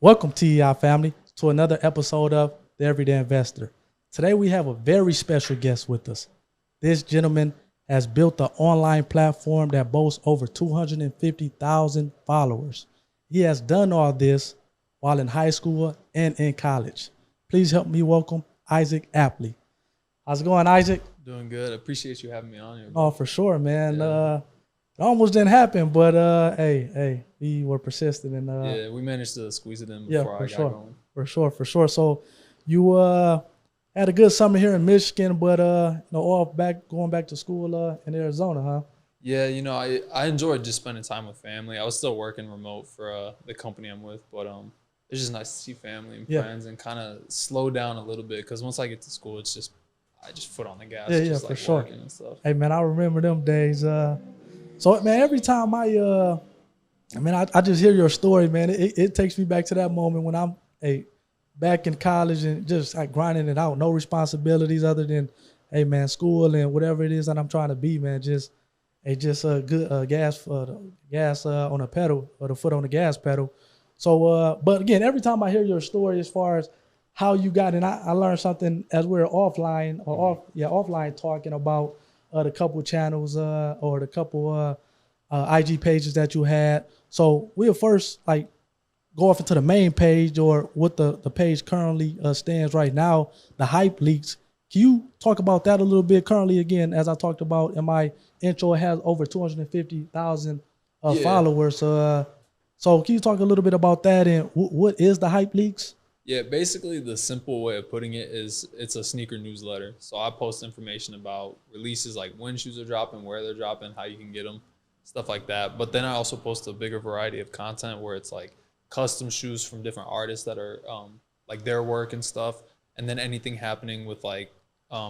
Welcome, TEI family, to another episode of The Everyday Investor. Today we have a very special guest with us. This gentleman has built an online platform that boasts over 250,000 followers. He has done all this while in high school and in college. Please help me welcome Isaac Apley. How's it going, Isaac? Doing good. Appreciate you having me on here. Oh, for sure, man. Yeah. It almost didn't happen, but hey, we were persistent and Yeah, we managed to squeeze it in before I got going. For sure. So you had a good summer here in Michigan, but going back to school in Arizona, huh? Yeah, I enjoyed just spending time with family. I was still working remote for the company I'm with, but it's just nice to see family and friends and kind of slow down a little bit because once I get to school, I just foot on the gas, for sure. working and stuff. Hey man, I remember them days. So man, every time I just hear your story, man. It takes me back to that moment when I'm back in college and just like grinding it out, no responsibilities other than school and whatever it is that I'm trying to be, man. Just a good gas on the pedal or the foot on the gas pedal. So, but again, every time I hear your story as far as how you got, and I learned something as we were offline talking about the couple channels or the couple IG pages that you had. So we'll first go off into the main page or what the page currently stands right now, the Hype Leaks. Can you talk about that a little bit? Currently, again, as I talked about in my intro, it has over 250,000 followers. So can you talk a little bit about that and what is the Hype Leaks? Yeah, basically the simple way of putting it is it's a sneaker newsletter. So I post information about releases, like when shoes are dropping, where they're dropping, how you can get them, stuff like that. But then I also post a bigger variety of content where it's like custom shoes from different artists that are like their work and stuff. And then anything happening with like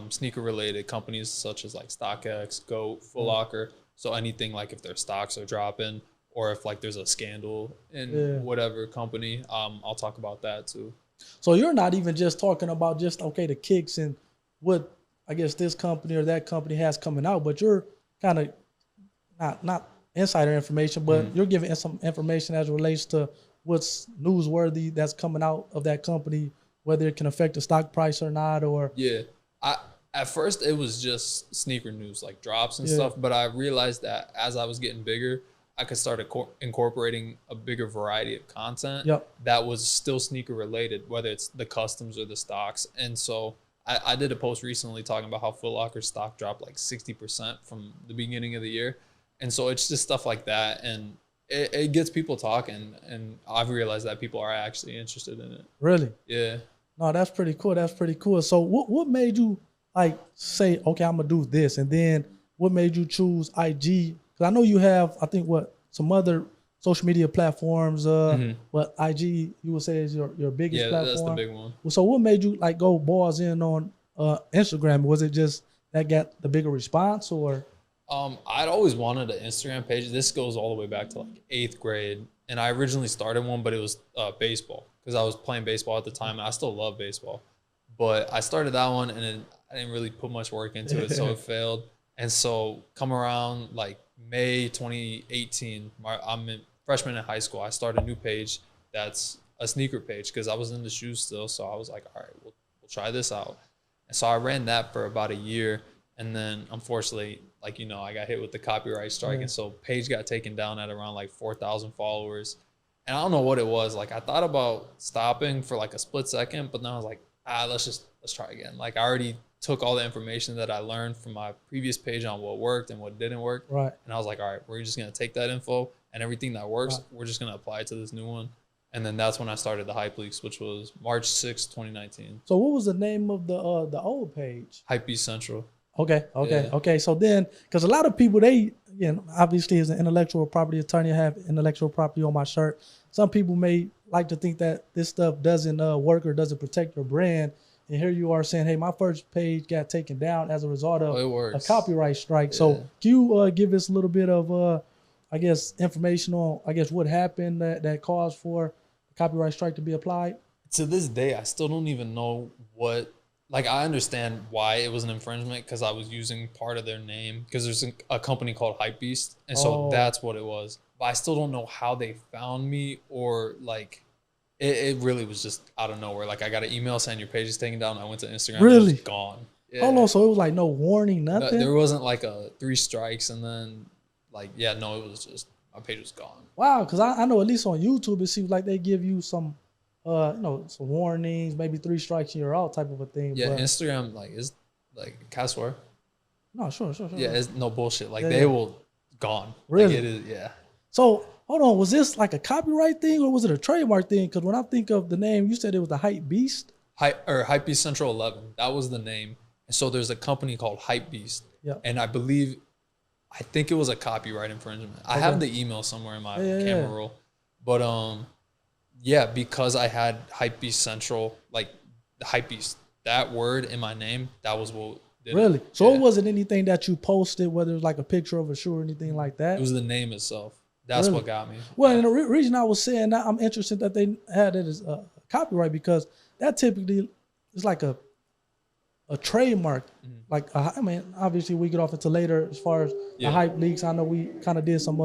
sneaker related companies such as like StockX, GOAT, Foot Locker. So anything like if their stocks are dropping or if like there's a scandal in whatever company, I'll talk about that too. So you're not even just talking about just, the kicks and what I guess this company or that company has coming out, but you're kind of not insider information, but you're giving some information as it relates to what's newsworthy that's coming out of that company, whether it can affect the stock price or not, or... Yeah. At first, it was just sneaker news, like drops and stuff, but I realized that as I was getting bigger, I could start incorporating a bigger variety of content that was still sneaker related, whether it's the customs or the stocks. And so I did a post recently talking about how Foot Locker stock dropped like 60% from the beginning of the year. And so it's just stuff like that. And it gets people talking. And I've realized that people are actually interested in it. Really? Yeah. No, that's pretty cool. So what made you say, okay, I'm going to do this? And then what made you choose IG? Because I know you have, I think, some other social media platforms. But IG, you would say, is your biggest platform? Yeah, that's the big one. So what made you go balls in on Instagram? Was it just that got the bigger response, or? I'd always wanted an Instagram page. This goes all the way back to like 8th grade, and I originally started one, but it was baseball because I was playing baseball at the time, and I still love baseball. But I started that one, and then I didn't really put much work into it, so it failed. And so come around like May 2018, I'm a freshman in high school. I started a new page that's a sneaker page because I was in the shoes still. So I was like, all right, we'll try this out. And so I ran that for about a year. And then unfortunately, I got hit with the copyright strike. And so page got taken down at around like 4,000 followers. And I don't know what it was. Like I thought about stopping for like a split second, but then I was like, let's try again. Like I already took all the information that I learned from my previous page on what worked and what didn't work. Right. And I was like, all right, we're just going to take that info and everything that works, we're just going to apply it to this new one. And then that's when I started the Hype Leaks, which was March 6, 2019. So what was the name of the old page? Hypebeast Central. Okay. So then, because a lot of people, obviously as an intellectual property attorney, I have intellectual property on my shirt. Some people may like to think that this stuff doesn't work or doesn't protect your brand. And here you are saying, hey, my first page got taken down as a result of a copyright strike. Yeah. So can you give us a little bit of, information on, what happened that caused for the copyright strike to be applied? To this day, I still don't even know what. I understand why it was an infringement because I was using part of their name because there's a company called Hypebeast. And so that's what it was. But I still don't know how they found me or It really was just out of nowhere. Like I got an email saying your page is taken down. I went to Instagram. Really? It was just gone. Yeah. Hold on, so it was like no warning, No, nothing? there wasn't like a 3 strikes and then like, yeah, no, it was just my page was gone. Wow, because I know at least on YouTube it seems like they give you some, some warnings, maybe 3 strikes and you're out type of a thing. Yeah, but Instagram like is like can I swear? no, sure. Yeah, it's no bullshit. Like Yeah, they yeah. will gone. Really? Like it is, yeah. So hold on, was this like a copyright thing or was it a trademark thing? Because when I think of the name, you said it was the Hype Beast. Hypebeast Central 11. That was the name. And so there's a company called Hypebeast. Yeah. And I think it was a copyright infringement. I have the email somewhere in my camera roll. But yeah, because I had Hypebeast Central, like the Hypebeast, that word in my name, that was what did Really? it. So Yeah. it wasn't anything that you posted, whether it was like a picture of a shoe or anything like that? It was the name itself. That's Really? what got me. Well, and the reason I was saying that, I'm interested that they had it as a copyright because that typically is like a trademark. Like, I mean, obviously we get off into later as far as the hype leaks. I know we kind of did some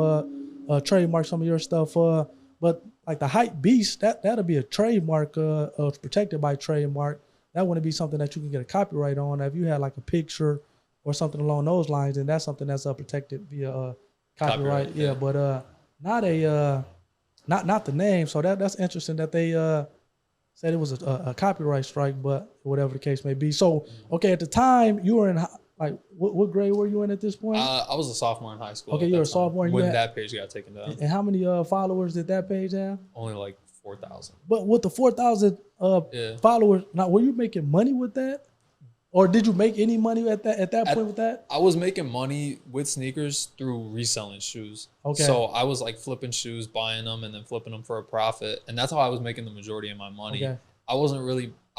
trademark some of your stuff, but like the Hype Beast, that'll be a trademark, protected by trademark. That wouldn't be something that you can get a copyright on. Now, if you had like a picture or something along those lines, then that's something that's protected via copyright. Yeah, but not the name. So that's interesting that they said it was a copyright strike, but whatever the case may be. So okay, at the time you were in like what grade were you in at this point? I was a sophomore in high school. Okay, you were a sophomore. When that page got taken down. And how many followers did that page have? Only like 4,000. But with the 4,000 followers, now were you making money with that, or did you make any money at that point with that? I was making money with sneakers through reselling shoes. Okay. So I was like flipping shoes, buying them, and then flipping them for a profit, and that's how I was making the majority of my money. Okay. I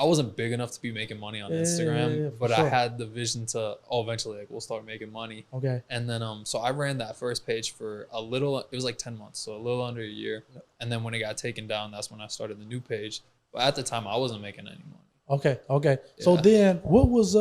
wasn't big enough to be making money on Instagram, but I had the vision to eventually like we'll start making money. Okay. And then so I ran that first page for a little. It was like 10 months, so a little under a year. And then when it got taken down, that's when I started the new page. But at the time, I wasn't making any money. Okay. So then, what was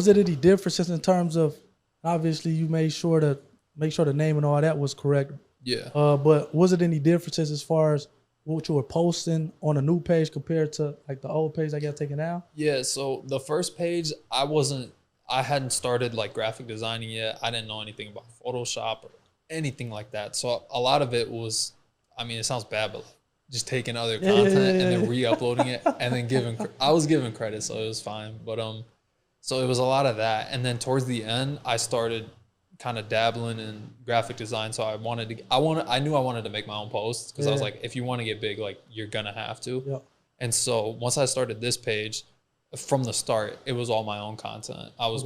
it any differences in terms of? Obviously, you made sure to make sure the name and all that was correct. Yeah. But was it any differences as far as what you were posting on a new page compared to like the old page that got taken down? Yeah, so the first page, I hadn't started like graphic designing yet. I didn't know anything about Photoshop or anything like that. So a lot of it was, I mean, it sounds bad, but like just taking other content and then re-uploading it and then I was giving credit, so it was fine. But so it was a lot of that. And then towards the end, I started kind of dabbling in graphic design. So I knew I wanted to make my own posts because I was like, if you want to get big, like you're gonna have to. Yeah. And so once I started this page, from the start, it was all my own content. I was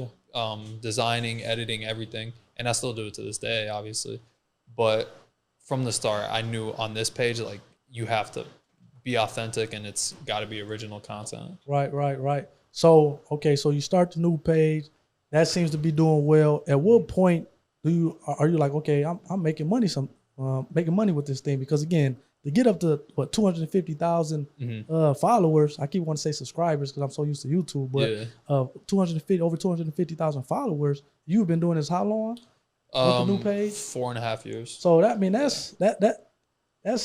designing, editing, everything, and I still do it to this day, obviously. But from the start, I knew on this page, like you have to be authentic and it's got to be original content. Right. So okay, so you start the new page. That seems to be doing well. At what point are you like, okay, I'm making money making money with this thing? Because again, to get up to 250,000 followers, I keep wanting to say subscribers because I'm so used to YouTube, but over 250,000 followers. You've been doing this how long? With the new page? 4.5 years. So that, I mean, that's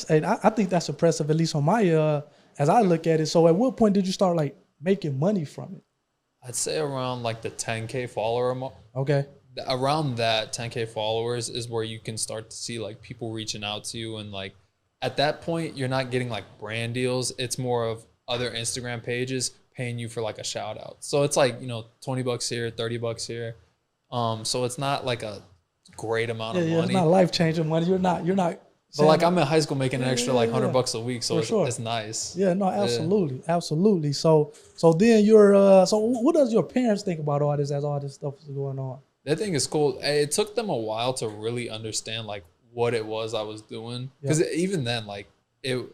I think that's impressive, at least on my as I look at it. So at what point did you start like making money from it? I'd say around like the 10K follower mark. Okay. Around that 10K followers is where you can start to see like people reaching out to you, and like at that point you're not getting like brand deals. It's more of other Instagram pages paying you for like a shout out. So it's like, $20 here, $30 here. So it's not like a great amount of money. It's not life changing money. You're not. But like I'm in high school making an extra like $100 a week, so it's nice. Yeah, no, absolutely. So then so what does your parents think about all this as all this stuff is going on? They think it's cool. It took them a while to really understand like what it was I was doing, because even then like it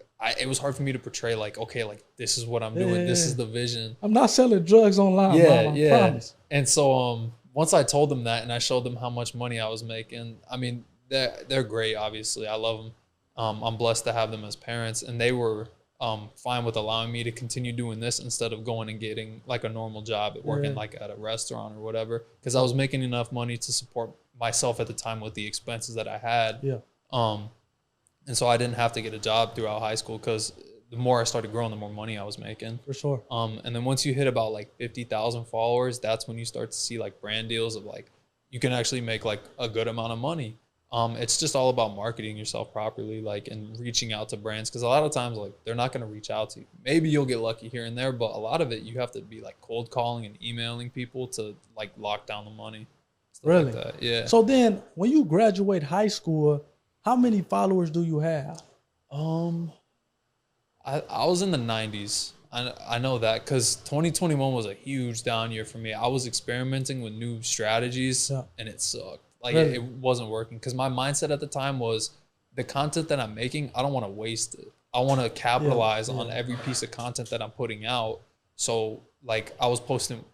was hard for me to portray like, okay, like this is what I'm doing. This is the vision. I'm not selling drugs online. Mom, I promise. And so once I told them that and I showed them how much money I was making, I mean, they're great, obviously. I love them. I'm blessed to have them as parents, and they were fine with allowing me to continue doing this instead of going and getting like a normal job at working like at a restaurant or whatever, because I was making enough money to support myself at the time with the expenses that I had. And so I didn't have to get a job throughout high school, because the more I started growing, the more money I was making. For sure. And then once you hit about like 50,000 followers, that's when you start to see like brand deals of like you can actually make like a good amount of money. It's just all about marketing yourself properly, like, and reaching out to brands, because a lot of times like they're not going to reach out to you. Maybe you'll get lucky here and there, but a lot of it you have to be like cold calling and emailing people to like lock down the money. Really? Like that. Yeah. So then, when you graduate high school, how many followers do you have? I was in the 90s. I know that because 2021 was a huge down year for me. I was experimenting with new strategies and it sucked. Like Really? it wasn't working because my mindset at the time was the content that I'm making, I don't want to waste it. I want to capitalize on every piece of content that I'm putting out. So like I was posting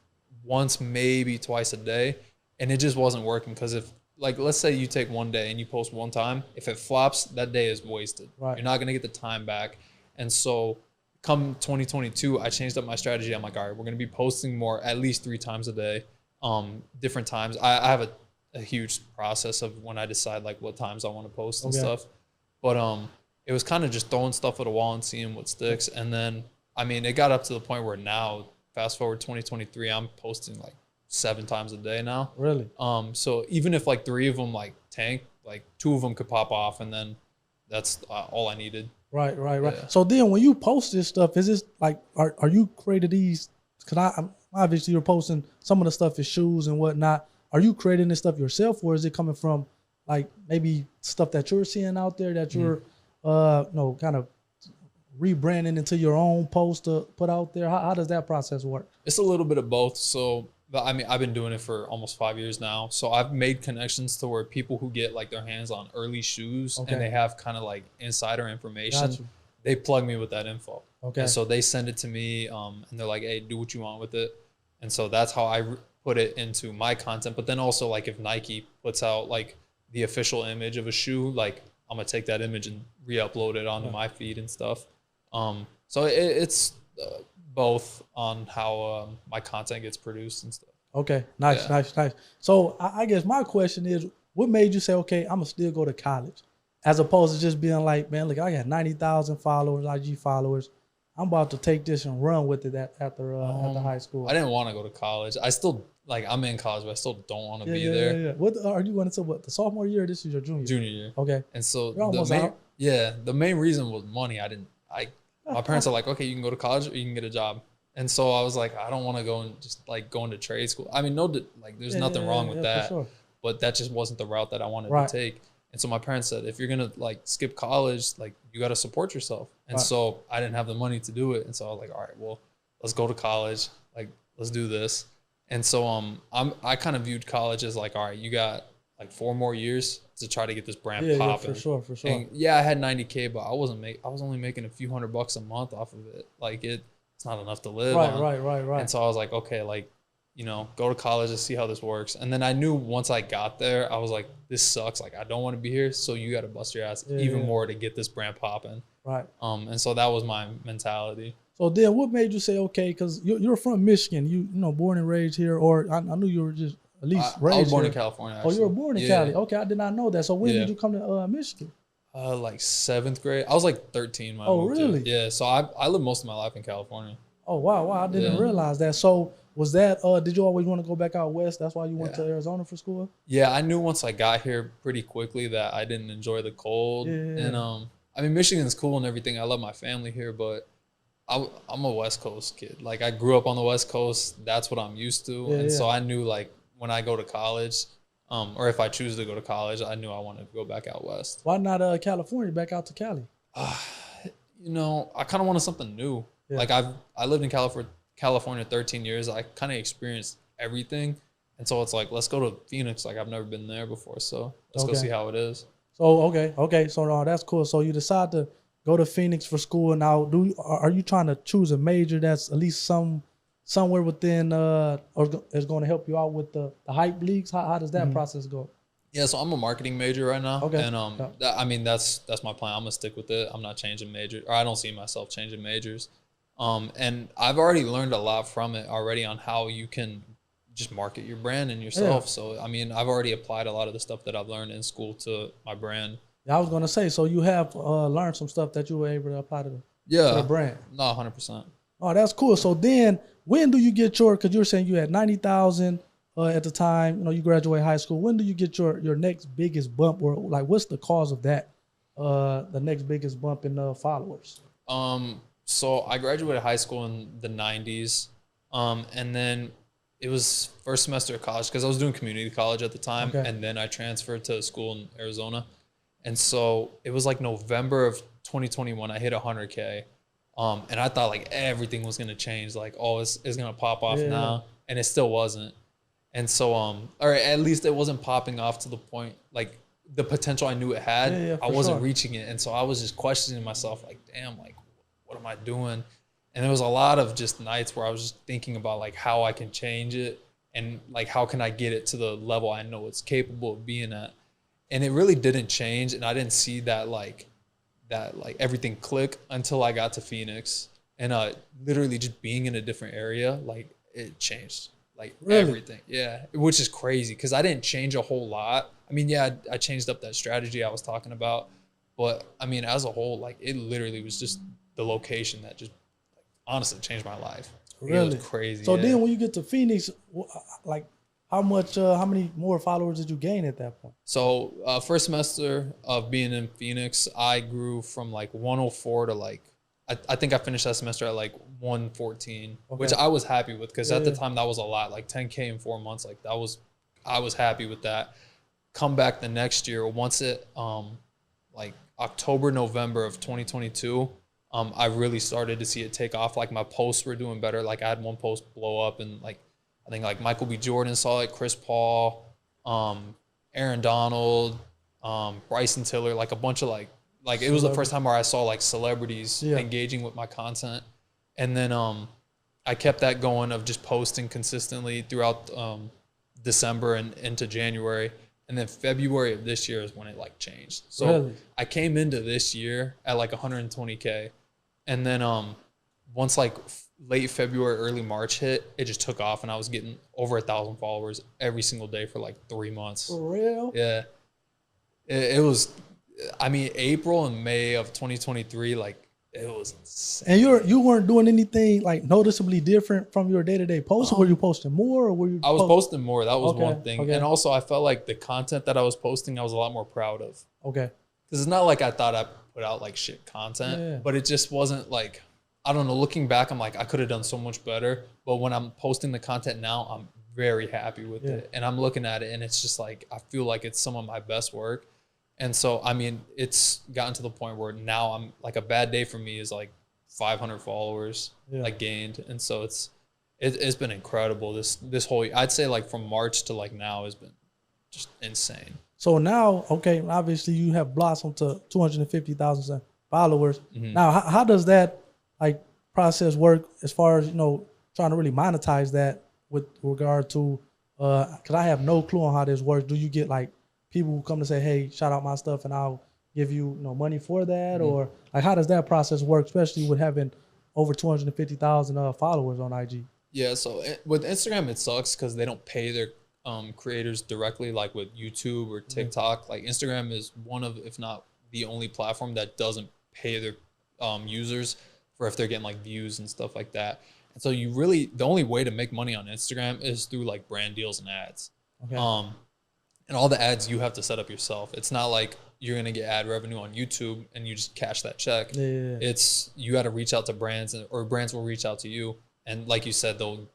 once, maybe twice a day, and it just wasn't working because if like let's say you take one day and you post one time, if it flops, that day is wasted. Right. You're not gonna get the time back. And so come 2022, I changed up my strategy. I'm like, all right, we're gonna be posting more, at least 3 times a day, different times. I have a huge process of when I decide like what times I want to post and stuff. But it was kind of just throwing stuff at a wall and seeing what sticks. And then I mean, it got up to the point where now, fast forward 2023, I'm posting like 7 times a day now. Really? So even if like 3 of them like tank, like 2 of them could pop off, and then that's all I needed. Right. Yeah. So then, when you post this stuff, is this like are you creating these? Because I'm obviously you're posting some of the stuff is shoes and whatnot. Are you creating this stuff yourself, or is it coming from like maybe stuff that you're seeing out there that you're kind of rebranding into your own post to put out there? How does that process work? It's a little bit of both. So I mean, I've been doing it for almost 5 years now. So I've made connections to where people who get like their hands on early shoes and they have kind of like insider information, they plug me with that info. Okay. And so they send it to me and they're like, hey, do what you want with it. And so that's how I put it into my content. But then also like if Nike puts out like the official image of a shoe, like I'm going to take that image and re-upload it onto my feed and stuff. So it's both on how my content gets produced and stuff. Okay, nice. So I guess my question is, what made you say, okay, I'm gonna still go to college, as opposed to just being like, man, look, I got 90,000 followers, IG followers. I'm about to take this and run with it after high school. I didn't want to go to college. I still I'm in college, but I still don't want to be there. Yeah. What are you going to? What, the sophomore year? Or this is your junior? Junior year. Okay. And so the main reason was money. My parents are like, okay, you can go to college or you can get a job. And so I was like, I don't want to go and just like go into trade school. I mean, there's nothing wrong with that, sure. But that just wasn't the route that I wanted to take. And so my parents said, if you're going to like skip college, like you got to support yourself. And so I didn't have the money to do it. And so I was like, all right, well, let's go to college. Like, let's do this. And so I kind of viewed college as like, all right, you got like 4 more years to try to get this brand popping. Yeah, for sure. And I had 90K, but I was only making a few $100 a month off of it. Like it's not enough to live on. Right. And so I was like, okay, like, go to college and see how this works. And then I knew once I got there, I was like, this sucks. Like, I don't want to be here. So you got to bust your ass even more to get this brand popping. Right. And so that was my mentality. So then what made you say, okay, because you're from Michigan, you know, born and raised here, or I knew you were just at least raised I was born here. in California, actually. Oh, you were born in Cali. Okay, I did not know that. So when did you come to Michigan? Like 7th grade. I was like 13 when I moved really? here. Yeah, so I lived most of my life in California. Oh, wow. I didn't realize that. So was that, did you always want to go back out west? That's why you went to Arizona for school? Yeah, I knew once I got here pretty quickly that I didn't enjoy the cold. And I mean, Michigan's cool and everything. I love my family here, but I'm a West Coast kid. Like, I grew up on the West Coast. That's what I'm used to. So I knew, like, when I go to college, or if I choose to go to college, I knew I wanted to go back out west. Why not California, back out to Cali? I kind of wanted something new. Yeah. Like, I lived in California 13 years. I kind of experienced everything. And so it's like, let's go to Phoenix. Like, I've never been there before. So let's go see how it is. So, okay. So that's cool. So you decide to go to Phoenix for school. Now, are you trying to choose a major that's at least somewhere within or is going to help you out with the hype leagues? How does that process go? Yeah, so I'm a marketing major right now. Okay. And that's my plan. I'm gonna stick with it. I'm not changing majors, or I don't see myself changing majors. And I've already learned a lot from it already on how you can just market your brand and yourself. Yeah. So I mean, I've already applied a lot of the stuff that I've learned in school to my brand. Yeah, I was gonna say, so you have learned some stuff that you were able to apply to Yeah. to the brand. No, 100%. Oh, that's cool. So then, when do you get your? Because you were saying you had 90,000 at the time. You know, you graduate high school. When do you get your next biggest bump, or like, what's the cause of that? The next biggest bump in followers. So I graduated high school in the 90s, and then it was first semester of college because I was doing community college at the time, and then I transferred to a school in Arizona, and so it was like November of 2021. I hit 100K. And I thought like everything was gonna change, like it's gonna pop off now, and it still wasn't. And so or at least it wasn't popping off to the point like the potential I knew it had. I wasn't reaching it, and so I was just questioning myself, like, damn, like what am I doing? And there was a lot of just nights where I was just thinking about like how I can change it and like how can I get it to the level I know it's capable of being at. And it really didn't change, and I didn't see that like everything click until I got to Phoenix, and literally just being in a different area, like it changed like everything. Yeah, which is crazy because I didn't change a whole lot. I mean, yeah, I changed up that strategy I was talking about, but I mean, as a whole, like it literally was just the location that just like, honestly changed my life. Really? It was crazy. So then when you get to Phoenix, like how many more followers did you gain at that point? So first semester of being in Phoenix, I grew from like 104 to like, I think I finished that semester at like 114, which I was happy with because at the time that was a lot, like 10K in 4 months. Like I was happy with that. Come back the next year, once it, like October, November of 2022, I really started to see it take off. Like my posts were doing better. Like I had one post blow up, and like, I think like Michael B. Jordan saw it, Chris Paul, Aaron Donald, Bryson Tiller, like a bunch of like it was the first time where I saw like celebrities engaging with my content. And then I kept that going of just posting consistently throughout December and into January. And then February of this year is when it like changed. So I came into this year at like 120K. And then once like late February, early March hit, it just took off, and I was getting over 1,000 followers every single day for like 3 months. For real? Yeah. It was, I mean, April and May of 2023, like it was insane. And you weren't doing anything like noticeably different from your day-to-day posts? Or were you posting more, or were you? I was posting more. That was one thing. And also I felt like the content that I was posting, I was a lot more proud of. Okay. Because it's not like I thought I put out like shit content, but it just wasn't like, I don't know, looking back, I'm like, I could have done so much better. But when I'm posting the content now, I'm very happy with it. And I'm looking at it, and it's just like, I feel like it's some of my best work. And so, I mean, it's gotten to the point where now I'm like, a bad day for me is like 500 followers like gained. And so it's been incredible. This whole, I'd say like from March to like now has been just insane. So now, okay, obviously you have blossomed to 250,000 followers. Now, how does that like process work as far as, you know, trying to really monetize that with regard to, because I have no clue on how this works. Do you get like people who come to say, hey, shout out my stuff and I'll give you, money for that? Or like, how does that process work, especially with having over 250,000 followers on IG? Yeah, so with Instagram, it sucks because they don't pay their creators directly like with YouTube or TikTok. Like Instagram is one of, if not the only platform that doesn't pay their users for if they're getting like views and stuff like that. And so you really, the only way to make money on Instagram is through like brand deals and ads. Okay. And all the ads you have to set up yourself. It's not like you're gonna get ad revenue on YouTube and you just cash that check. It's, you got to reach out to brands, or brands will reach out to you. And like you said, they'll,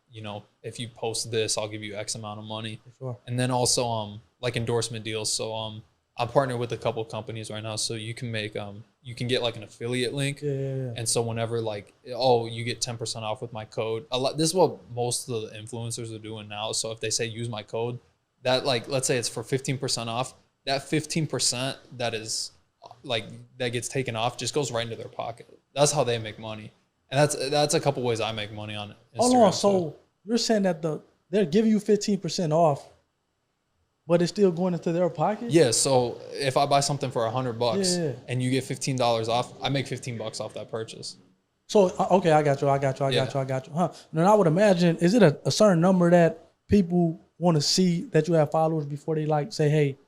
if you post this, I'll give you X amount of money. And then also like endorsement deals. So I'm partnered with a couple of companies right now, so you can make you can get like an affiliate link. And so whenever like, oh, you get 10% off with my code. This is what most of the influencers are doing now. So if they say use my code, that like, let's say it's for 15% off, that 15% that is like, that gets taken off just goes right into their pocket. That's how they make money. And that's a couple ways I make money on Instagram. Hold on, so you're saying that they're giving you 15% off, but it's still going into their pocket? Yeah, so if I buy something for $100 and you get $15 off, I make $15 off that purchase. So, okay, I got you. Huh. Then I would imagine, is it a certain number that people want to see that you have followers before they like say, hey?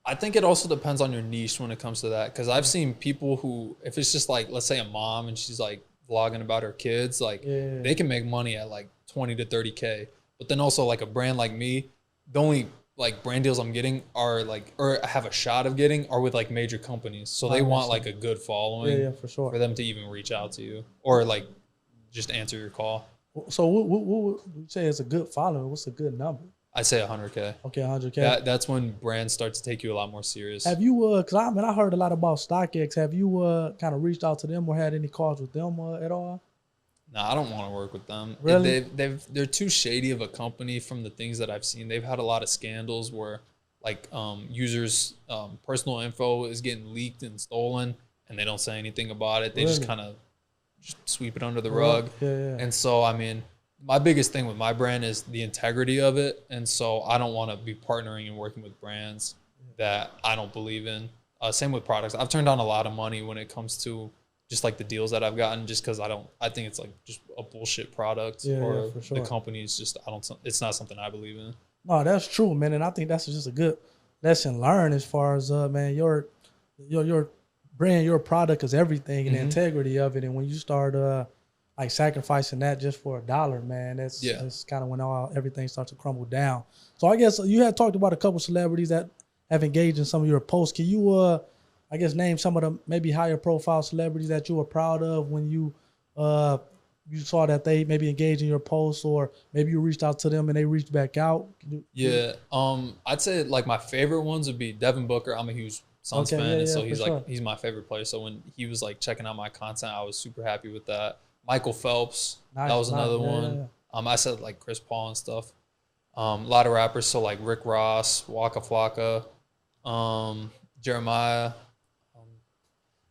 I think it also depends on your niche when it comes to that. Because I've seen people who, if it's just like, let's say a mom and she's like vlogging about her kids, like Yeah. they can make money at like 20 to 30K. But then also like a brand like me, the only like brand deals I'm getting are like, or I have a shot of getting, are with like major companies. So they want like a good following Yeah, for sure. for them to even reach out to you or like just answer your call. So what would you say is a good following? What's a good number? I'd say 100K. Okay, 100K. That's when brands start to take you a lot more serious. Have you cause I heard a lot about StockX. Have you kind of reached out to them or had any calls with them at all? No, I don't want to work with them. Really? They're too shady of a company from the things that I've seen. They've had a lot of scandals where like users' personal info is getting leaked and stolen, and they don't say anything about it. They just Really? kind of sweep it under the rug. Yeah. And so, I mean, my biggest thing with my brand is the integrity of it. And so I don't want to be partnering and working with brands that I don't believe in. Same with products. I've turned down a lot of money when it comes to just like the deals that I've gotten, just because I think it's like just a bullshit product, or for sure. the company's just, it's not something I believe in. No, that's true, man, and I think that's just a good lesson learned as far as man, your brand, your product is everything, and the integrity of it. And when you start like sacrificing that just for $1, man, that's kind of when everything starts to crumble down. So I guess you had talked about a couple celebrities that have engaged in some of your posts. Can you I guess name some of the maybe higher profile celebrities that you were proud of when you saw that they maybe engaged in your posts, or maybe you reached out to them and they reached back out? Yeah. I'd say like my favorite ones would be Devin Booker. I'm a huge Suns fan, and so he's like he's my favorite player. So when he was like checking out my content, I was super happy with that. Michael Phelps, that was another one. I said like Chris Paul and stuff. A lot of rappers, so like Rick Ross, Waka Flocka, Jeremiah.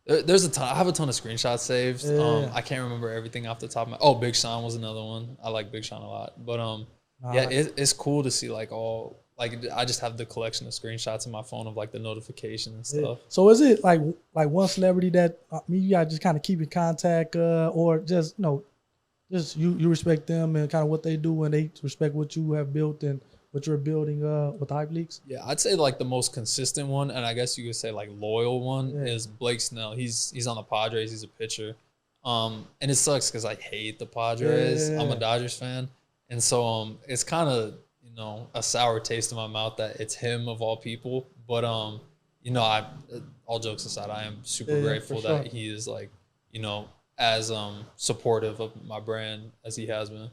There's a ton. I have a ton of screenshots saved. I can't remember everything off the top of my. Oh, Big Sean was another one. I like Big Sean a lot. But it's cool to see like all, like I just have the collection of screenshots in my phone of like the notification and stuff. So is it like one celebrity that you guys just kind of keep in contact, or just just you respect them and kind of what they do, and they respect what you have built and what you're building with the Hype Leagues? Yeah, I'd say like the most consistent one, and I guess you could say like loyal one, is Blake Snell. He's on the Padres. He's a pitcher, and it sucks because I hate the Padres. I'm a Dodgers fan, and so it's kind of a sour taste in my mouth that it's him of all people. But I all jokes aside, I am super grateful that he is like as supportive of my brand as he has been.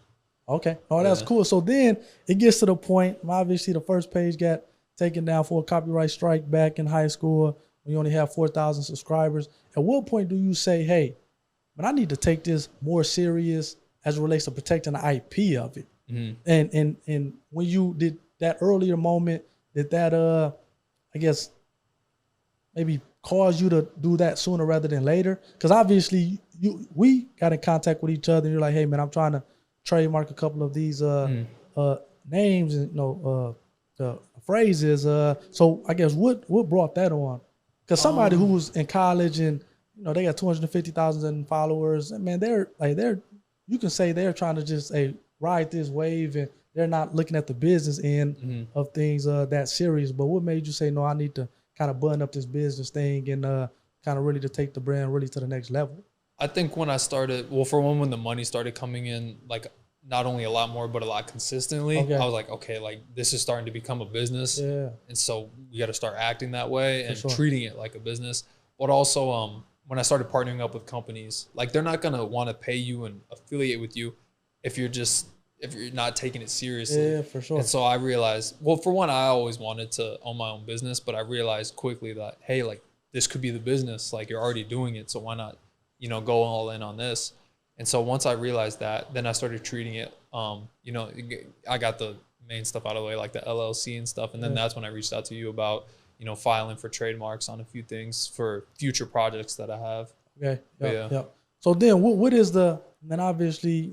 Okay. Oh, that's cool. So then it gets to the point, obviously the first page got taken down for a copyright strike back in high school when you only have 4,000 subscribers. At what point do you say, hey, but I need to take this more serious as it relates to protecting the IP of it? And when you did that earlier moment, did that, I guess, maybe cause you to do that sooner rather than later? Because obviously we got in contact with each other and you're like, hey, man, I'm trying to trademark a couple of these names and the phrases. So I guess what brought that on? Because somebody who was in college and they got 250,000 followers, and man, they're you can say they're trying to just ride this wave, and they're not looking at the business end of things that serious. But what made you say, no, I need to kind of button up this business thing and kind of really to take the brand really to the next level? I think when I started, well, for one, when the money started coming in, like not only a lot more, but a lot consistently, I was like, okay, like this is starting to become a business. Yeah. And so we got to start acting that way and treating it like a business. But also, when I started partnering up with companies, like they're not going to want to pay you and affiliate with you if you're not taking it seriously. Yeah, for sure. And so I realized, well, for one, I always wanted to own my own business, but I realized quickly that, hey, like this could be the business. Like you're already doing it. So why not, go all in on this? And so once I realized that, then I started treating it, I got the main stuff out of the way, like the LLC and stuff. And then that's when I reached out to you about, filing for trademarks on a few things for future projects that I have. Okay. Yeah. So then what is then obviously,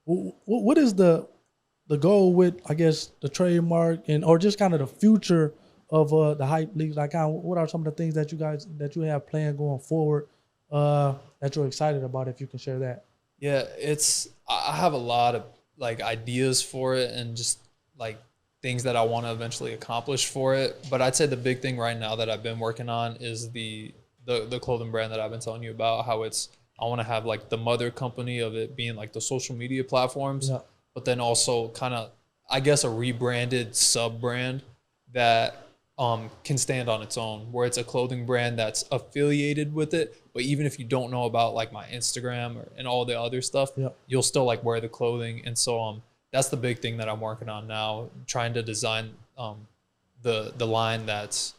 what is the goal with, I guess, the trademark or just kind of the future of the Hype League? Like what are some of the things that you have planned going forward that you're excited about, if you can share that? Yeah, I have a lot of like ideas for it, and just like things that I want to eventually accomplish for it. But I'd say the big thing right now that I've been working on is the clothing brand that I've been telling you about. How it's I want to have like the mother company of it being like the social media platforms, Yeah. but then also kind of I guess a rebranded sub brand that can stand on its own, where it's a clothing brand that's affiliated with it. But even if you don't know about like my Instagram and all the other stuff, Yeah. you'll still like wear the clothing. And so that's the big thing that I'm working on now, trying to design the line that's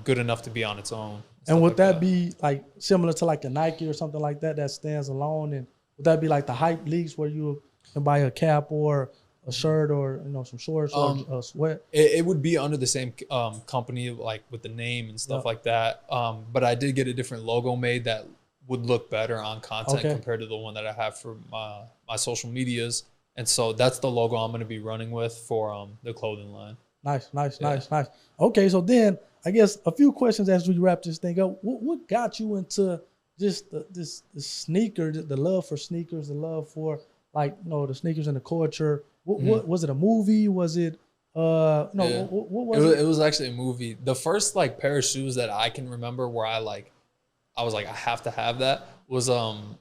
good enough to be on its own. And would that be like similar to like a Nike or something like that that stands alone? And would that be like the hype leagues where you can buy a cap or a shirt or some shorts or a sweat? It would be under the same company, like with the name and stuff like that. But I did get a different logo made that would look better on content compared to the one that I have for my social medias. And so that's the logo I'm going to be running with for the clothing line. Nice. Okay, so then I guess a few questions as we wrap this thing up. What got you into just the sneaker, the love for sneakers, the love for the sneakers and the culture? What was it? A movie? Was it? What was it? It was actually a movie. The first pair of shoes that I can remember where I was like I have to have that was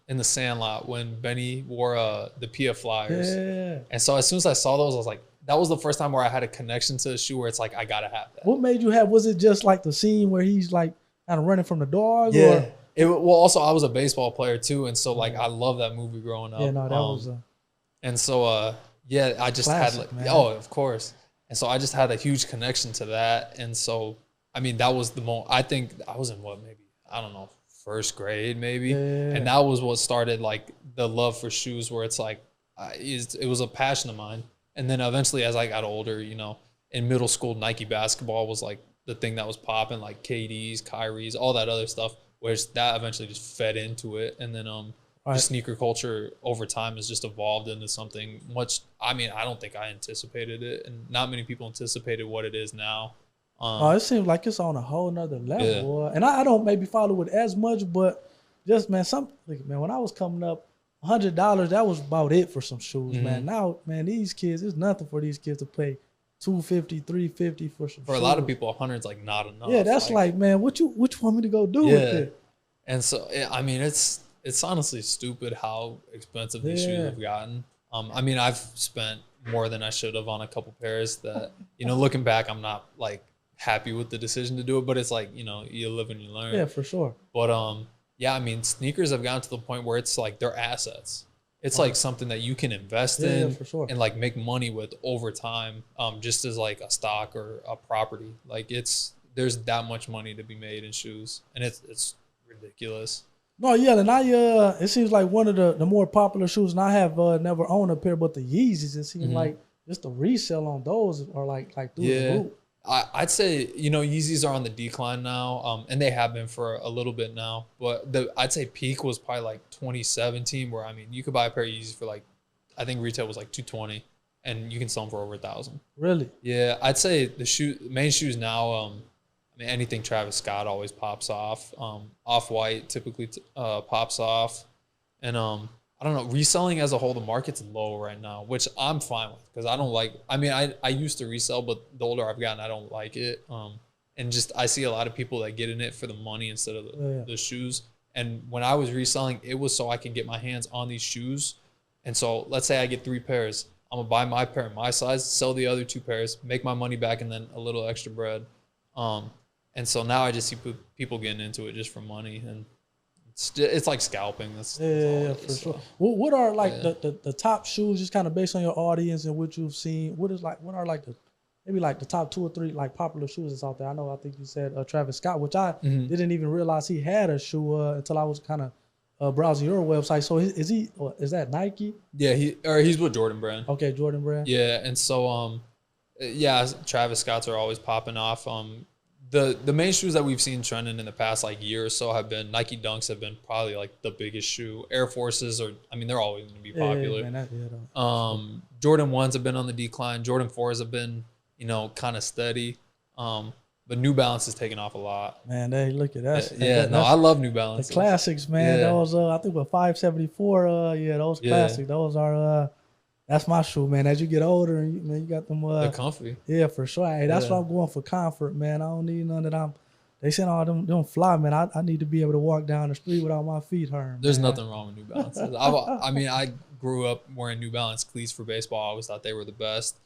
in the Sandlot when Benny wore the PF Flyers. Yeah. And so as soon as I saw those, I was like, that was the first time where I had a connection to the shoe where it's like I gotta have that. What made you have? Was it just like the scene where he's like kind of running from the dog? Yeah. Well, also I was a baseball player too, and so I love that movie growing up. Yeah, no, that was. And so I just classic, had of course. And so I just had a huge connection to that, and so I mean that was the moment. I think I was in first grade maybe, and that was what started the love for shoes, where it's it was a passion of mine. And then eventually, as I got older, in middle school, Nike basketball was the thing that was popping, like KD's, Kyrie's, all that other stuff, which that eventually just fed into it. And then the sneaker culture over time has just evolved into something much, I don't think I anticipated it, and not many people anticipated what it is now. It seems like it's on a whole nother level. And I don't maybe follow it as much, but just, when I was coming up, $100, that was about it for some shoes, man. Now, man, these kids, it's nothing for these kids to pay $250, $350 for some shoes. For a lot of people, $100's not enough. Yeah, that's man, what you want me to go do with it? And so, it's honestly stupid how expensive these shoes have gotten. I've spent more than I should have on a couple pairs that, looking back, I'm not happy with the decision to do it, but it's you live and you learn. Yeah, for sure. But sneakers have gotten to the point where it's they're assets. It's something that you can invest in for sure. and make money with over time, just as a stock or a property. There's that much money to be made in shoes, and it's ridiculous. No, yeah, and it seems like one of the more popular shoes, and I have never owned a pair, but the Yeezys, it seems like just the resale on those are through the roof. I'd say, Yeezys are on the decline now, and they have been for a little bit now. But I'd say peak was probably 2017, where you could buy a pair of Yeezys for I think retail was $220, and you can sell them for over $1,000. Really? Yeah, I'd say the main shoes now. Anything Travis Scott always pops off. Off-White typically pops off, and I don't know, reselling as a whole, the market's low right now, which I'm fine with because I don't I used to resell, but the older I've gotten, I don't like it. And just I see a lot of people that get in it for the money instead of the shoes. And when I was reselling, it was so I can get my hands on these shoes. And so let's say I get 3 pairs. I'm going to buy my pair my size, sell the other 2 pairs, make my money back, and then a little extra bread. And so now I just see people getting into it just for money, and it's like scalping. That's for sure. What are the top shoes, just kind of based on your audience and what you've seen? What are the top 2 or 3 popular shoes that's out there? I think you said Travis Scott, which I didn't even realize he had a shoe until I was kind of browsing your website. So is that Nike? Yeah, he's with Jordan Brand. Okay, Jordan Brand. Yeah, and so Travis Scotts are always popping off. The main shoes that we've seen trending in the past year or so have been Nike Dunks have been probably the biggest shoe. Air Forces they're always going to be popular. Jordan 1s have been on the decline. Jordan 4s have been kind of steady. But New Balance has taken off a lot. Man, hey, look at that. I love New Balance. The classics, man. Those I think 574. Those classics. Those are That's my shoe, man. As you get older, and man, you got them. They're comfy. Yeah, for sure. Hey, that's Yeah. what I'm going for, comfort, man. I don't need none that I'm. They said, "Oh, them don't fly, man." I need to be able to walk down the street without my feet hurting. There's man. nothing wrong with New Balances. I mean, I grew up wearing New Balance cleats for baseball. I always thought they were the best.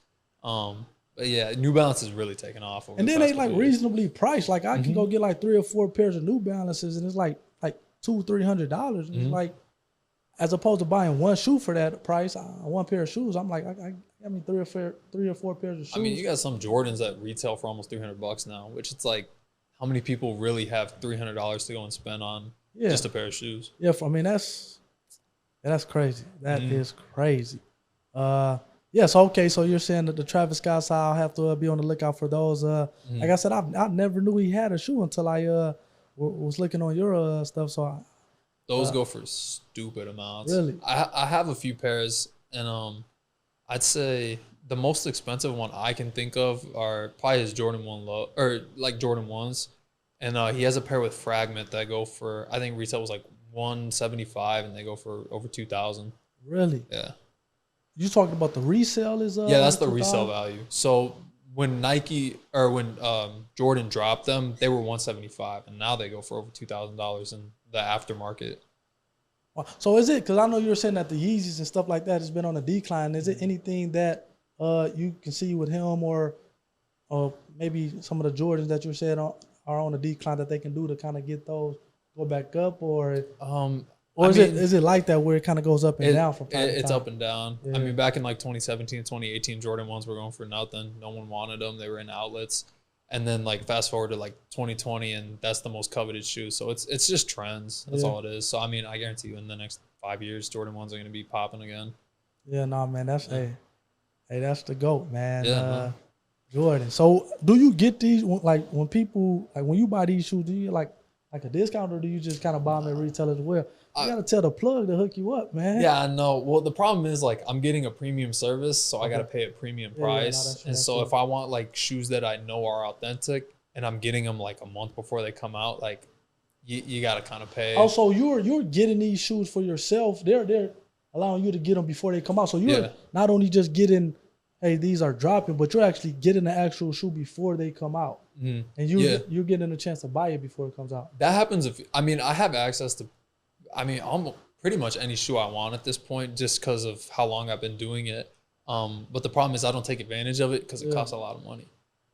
But yeah, New Balance is really taking off. Over And the then past they like couple years. reasonably priced. Like I can go get like 3 or 4 pairs of New Balances, and it's like $200-300. It's like, as opposed to buying one shoe for that price, one pair of shoes. I'm like, I mean, 3 or 4 pairs of shoes. I mean, you got some Jordans that retail for almost $300 now, which it's like, how many people really have $300 to go and spend on just a pair of shoes? Yeah, I mean that's crazy. That is crazy. Yes, okay. So you're saying that the Travis Scott side, I'll have to be on the lookout for those. Like I said, I never knew he had a shoe until I was looking on your stuff. So Those go for stupid amounts. Really? I have a few pairs, and I'd say the most expensive one I can think of are probably his Jordan 1 low, or like Jordan 1s. And he has a pair with Fragment that go for, I think retail was like $175, and they go for over $2,000. really, Yeah. you talking about the resale is Yeah, that's the 2,000? resale value. So when Nike or when Jordan dropped them, they were $175, and now they go for over $2,000 in the aftermarket. So is it, because I know you were saying that the Yeezys and stuff like that has been on a decline. Is it anything that you can see with him, or maybe some of the Jordans that you said are on a decline that they can do to kind of get those go back up, or is it like that where it kind of goes up and down from time to time? It's up and down. Yeah. I mean, back in like 2017, 2018, Jordan 1s were going for nothing. No one wanted them. They were in outlets. And then like fast forward to like 2020, and that's the most coveted shoe. So it's just trends. That's all it is. So I mean, I guarantee you in the next 5 years, Jordan 1s are going to be popping again. Yeah, no, man, that's hey, that's the GOAT, man. Yeah, man. Jordan. So do you get these like when people like when you buy these shoes? Do you get like a discount, or do you just kind of buy them at retail as well? You gotta tell the plug to hook you up, man. Yeah, I know. Well, the problem is like I'm getting a premium service, so I got to pay a premium price. And so if I want like shoes that I know are authentic, and I'm getting them like a month before they come out, like you got to kind of pay. Also, you're getting these shoes for yourself. They're allowing you to get them before they come out. So you're not only just getting, hey, these are dropping, but you're actually getting the actual shoe before they come out. And you're getting a chance to buy it before it comes out. That happens I have access to, almost pretty much any shoe I want at this point, just because of how long I've been doing it. But the problem is I don't take advantage of it because it costs a lot of money.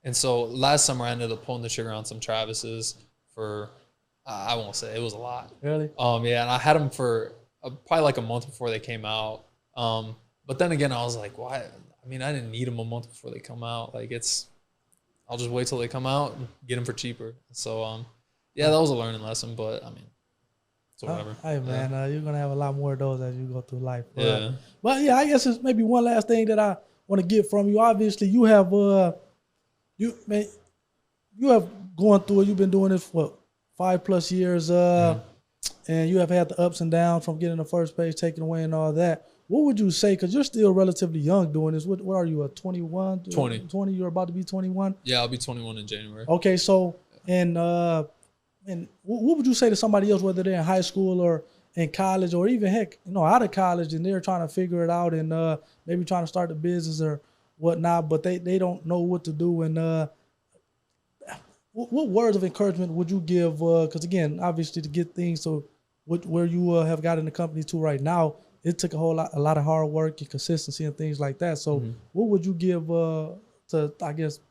And so last summer I ended up pulling the trigger on some Travis's for, I won't say, it was a lot. Really? Yeah, and I had them for probably like a month before they came out. But then again, I was like, why? I didn't need them a month before they come out. Like I'll just wait till they come out and get them for cheaper. So yeah, that was a learning lesson. But so whatever. Hey man, you're gonna have a lot more of those as you go through life. Yeah. But yeah, I guess it's maybe one last thing that I want to get from you. Obviously, you have you have gone through it. You've been doing this for 5+ years, and you have had the ups and downs from getting the first page taken away and all that. What would you say? Because you're still relatively young doing this. What are you, 21? 20. 20? You're about to be 21? Yeah, I'll be 21 in January. Okay, so and what would you say to somebody else, whether they're in high school or in college, or even heck, out of college, and they're trying to figure it out and maybe trying to start a business or whatnot, but they don't know what to do? And what words of encouragement would you give? Because again, obviously, to get things to where you have gotten the company to right now, it took a lot of hard work and consistency and things like that. So what would you give to, I guess,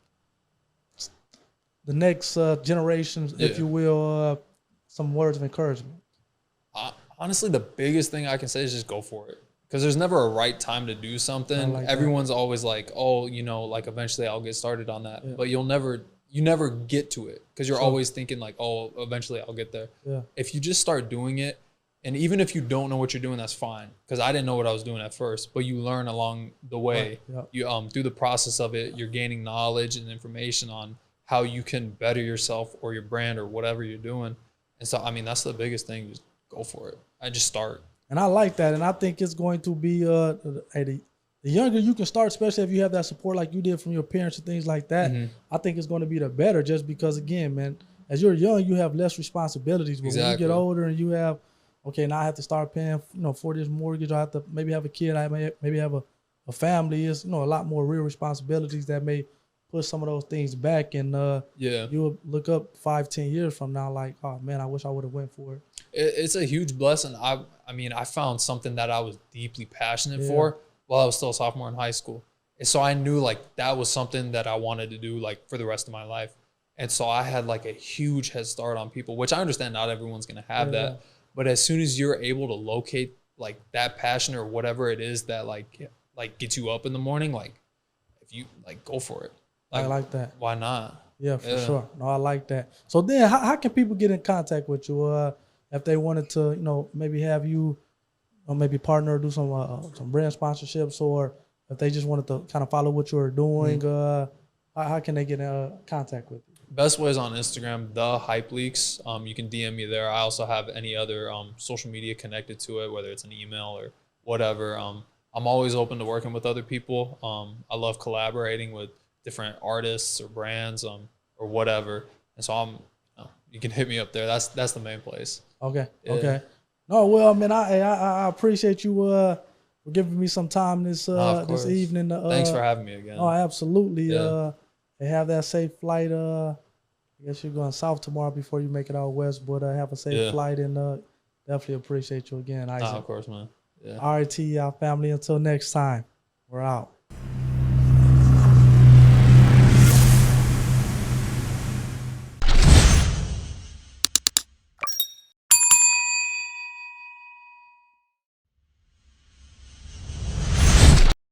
the next generations, if you will, some words of encouragement? Honestly, the biggest thing I can say is just go for it. Because there's never a right time to do something. Like everyone's always like, oh, like eventually I'll get started on that. Yeah. But you never get to it because you're always thinking like, oh, eventually I'll get there. Yeah. If you just start doing it, and even if you don't know what you're doing, that's fine. Because I didn't know what I was doing at first, but you learn along the way. Right. Yeah. You through the process of it, you're gaining knowledge and information on how you can better yourself or your brand or whatever you're doing. And so, that's the biggest thing. Just go for it. I just start. And I like that. And I think it's going to be the younger you can start, especially if you have that support like you did from your parents and things like that, I think it's going to be the better, just because, again, man, as you're young, you have less responsibilities. But when you get older and you have, okay, now I have to start paying, for this mortgage. I have to maybe have a kid. I maybe have a a family is, a lot more real responsibilities that may push some of those things back, and you'll look up 5-10 years from now like, oh man, I wish I would have went for it. It's a huge blessing. I mean, I found something that I was deeply passionate for while I was still a sophomore in high school. And so I knew like that was something that I wanted to do like for the rest of my life. And so I had like a huge head start on people, which I understand not everyone's going to have that. But as soon as you're able to locate like that passion or whatever it is that like gets you up in the morning, like if you like go for it. Like, I like that. Why not? Yeah, for sure. No, I like that. So then how can people get in contact with you if they wanted to, maybe have you or maybe partner or do some brand sponsorships, or if they just wanted to kind of follow what you're doing, how can they get in contact with you? Best way is on Instagram, the Hype Leaks. You can DM me there. I also have any other social media connected to it, whether it's an email or whatever. I'm always open to working with other people. I love collaborating with different artists or brands or whatever. And so you can hit me up there. That's the main place. Okay. Yeah. Okay. No, well, man, I appreciate you for giving me some time this evening. Thanks for having me again. Oh, absolutely. Yeah. Have that safe flight. I guess you're going south tomorrow before you make it out west, but have a safe flight, and definitely appreciate you again, Isaac. Of course, man. Yeah. All right, y'all family. Until next time, we're out.